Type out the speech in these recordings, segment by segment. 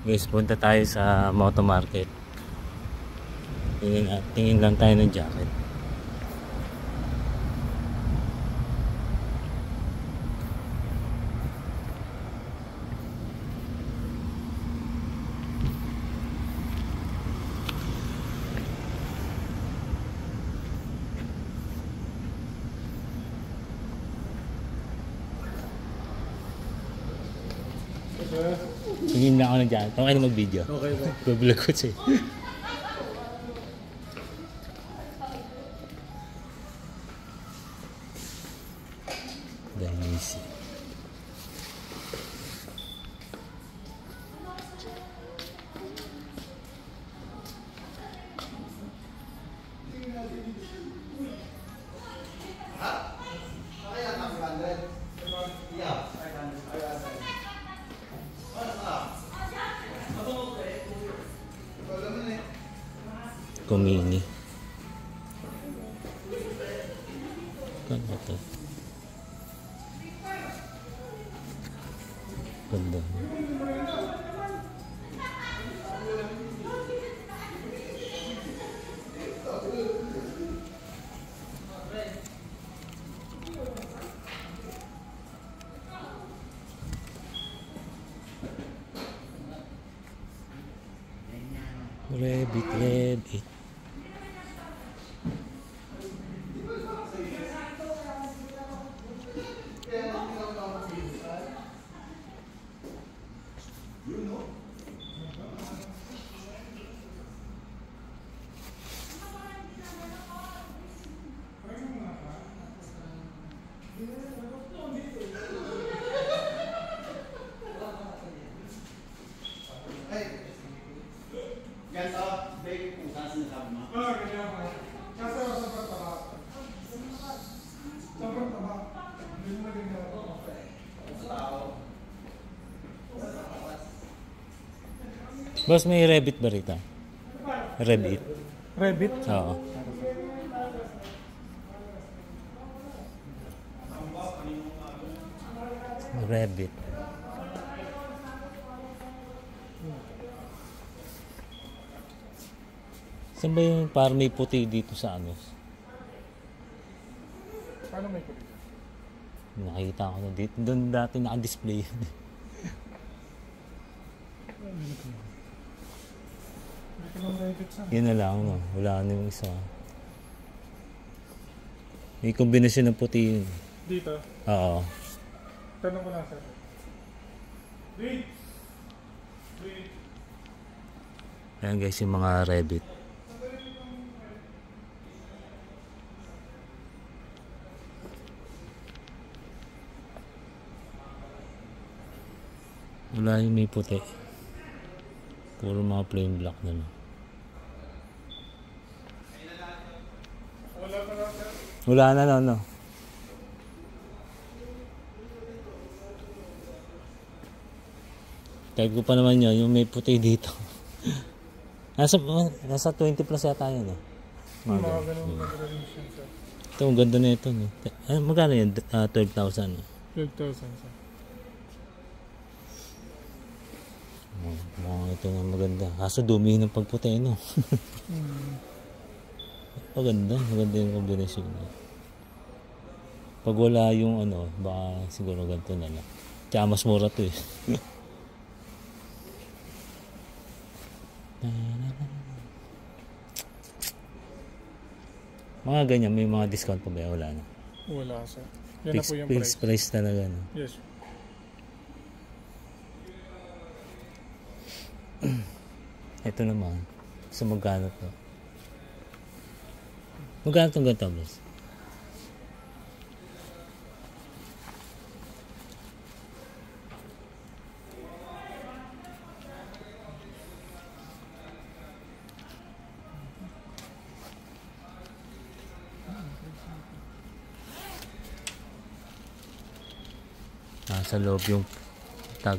Guys, punta tayo sa Moto Market. Tingin lang tayo ng jacket. Tingin lang ako ng jacket. Okay na mag-video. Okay ba? Bablog ko siya. Easy. Kumini. Ano ito? Ganda. Rabbit. Boss, may rabbit ba rito? Rabbit? Rabbit? Oo. Rabbit. Saan ba yung parang may puti dito sa ano? Paano may puti? Nakita ko na dito. Doon dati naka-display. Yun na lang, no? Wala na yung isa. May kombinasyon ng puti yun. Dito? Oo. Tanong ko lang, sir. Wait! Ayan guys, yung mga rabbit. Wala yung may puti. Puro mga plain black na lang. Wala na, no. Type ko pa naman yun, yung may puti dito. nasa 20 plus yata yun, eh. Mga ganun mag-release yun, sir. Ito, ang ganda na ito, no. Magkano yun? 12,000. 12,000, sir. Mga ito nga maganda. Kaso dumi ng pagputi, no. Maganda yung kombinasyon. Pag wala yung ano, baka siguro ganito na lang. Tsaka mas mura to, eh. Mga ganyan, may mga discount pa ba? Wala na. Wala, sir. Yan na po yung Fixed price talaga, no? Yes. Ito naman. So magkano to? Magkano itong ganito, boss? Sa loob yung tag.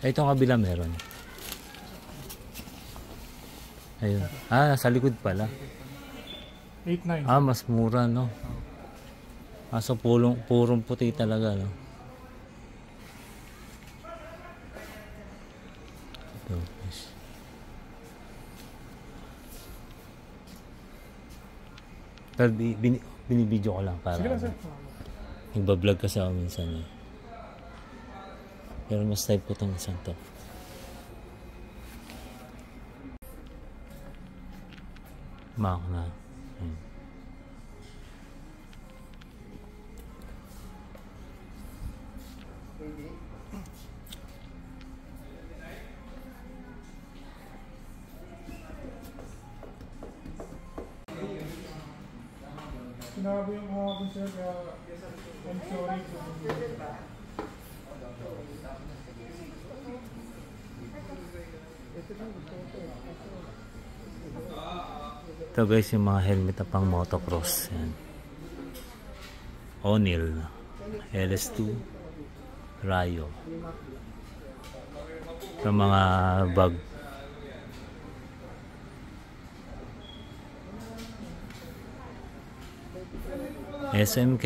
Itong kabila meron. Ayun. Sa likod pala. 8.9. Mas mura, no? So purong puti talaga, no? dito. Yes. Pero binibidyo ko lang para Sige lang, sir. nagbablog kasi ako minsan eh. Pero mas type ko itong isang to. Maak na. Sinabi yung kahapon, sir, kaya I'm sorry. Ito guys yung mga helmet na pang motocross. Yan. O'Neill. LS2. Rayo. Ito mga bag. SMK.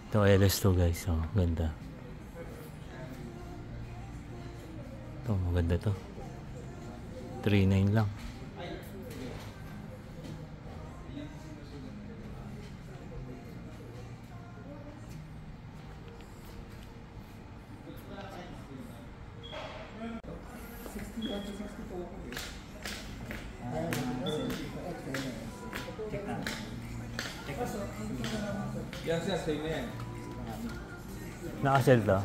Ito LS2 guys. Oh, ganda. Ito maganda to. 3.9 lang. Yan siya, sa'yo na yan. Nakasell to.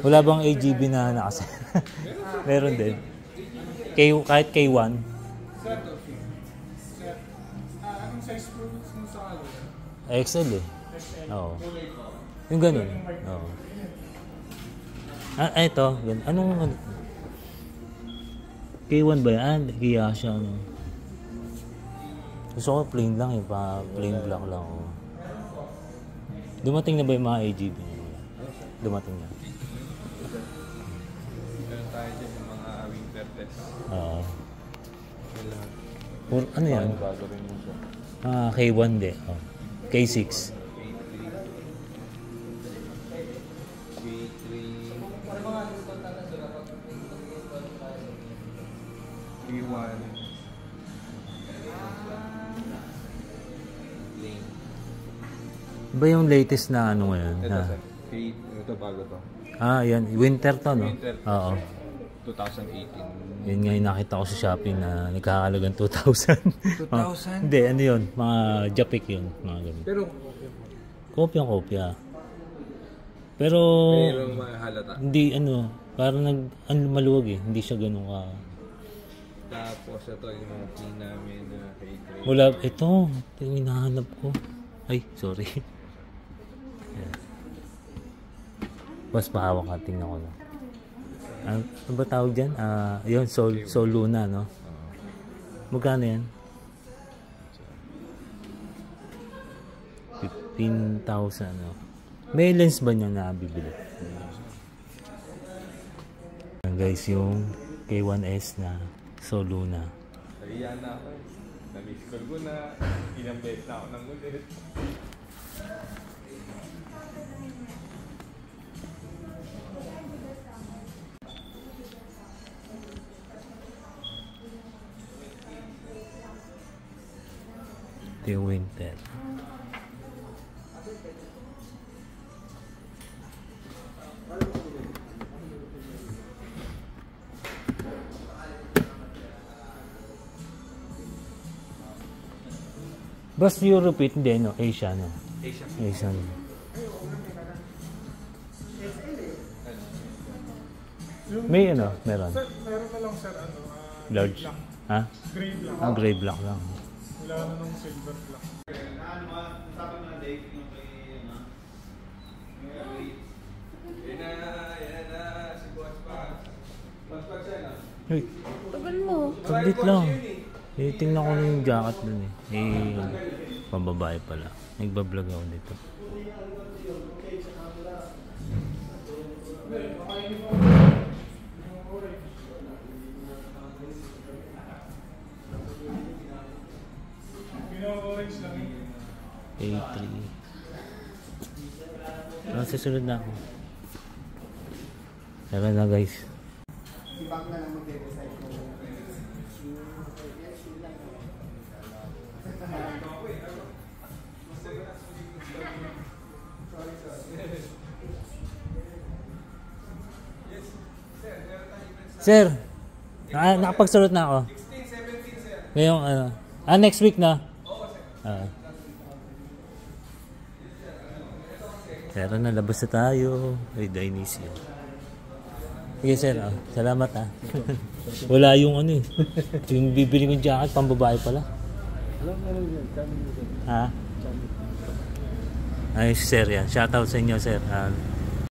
Wala bang AGB na nakasell? Meron din. Kahit K1. Sir, anong size po mo sa kalo? XL eh. Oo. Yung ganun. Oo. Ito. Anong... K1 ba yan? Kaya siya. Gusto ko plain lang eh. Plain black lang. Oh. Dumating na ba yung mga AGB? Dumating na. Meron tayo dyan yung mga winter test. Oo. Ano yan? Bago rin mo siya. K1 de. Oh. K6. K1. Ba yung latest na ano ngayon? Ito sir. Ito bago to. Yan. Winter to, no? Winter. Oo. 2018. Yun nga yung nakita ko sa Shopee na nagkakalagang 2,000. 2,000? Hindi, ano yun? Mga Japik yun. Mga ganun. Pero Kopya. Pero mahalata. hindi parang maluwag eh. Hindi siya ganun ka. Tapos ito yung mga clean namin na K3. Wala, ito yung hinahanap ko. Ay, sorry. Yan. Mas pahawak ka, tingnan ko lang. Ano ba tawag dyan? Yun, Sol Luna, no? Magkano yan? 15,000, no? May lens ba niya na bibili? Guys, yung K1S na Sol Luna. Kaya na ako. Nag-score ko na. Ilang beses na ako nang ulit. Ito yung winter. Bas Europe, hindi, no? Asia, no? Asia. May meron. Sir, meron na lang, sir, Large. black. Ha? Gray black. Gray black lang. Wala na ng silver black. Hey, Tagal mo. saglit lang. Tingnan ko na yung jacket dun eh. Pambabae pala. Nagbablog ako dito. Pino-orange lang A3. Susunod na ako. Tara na guys. Ibang na lang mag-decide ko. Sir, nakapagsulot na ako. 16, 17 sir. Ngayong ano? Next week na? Oo sir. Pero nalabas na tayo. Ay, Dionisio. Sige sir, salamat ha. Wala yung ano eh. Yung bibili kong jacket, pambabae pala. Ha? Ayos sir yan. Shoutout sa inyo sir.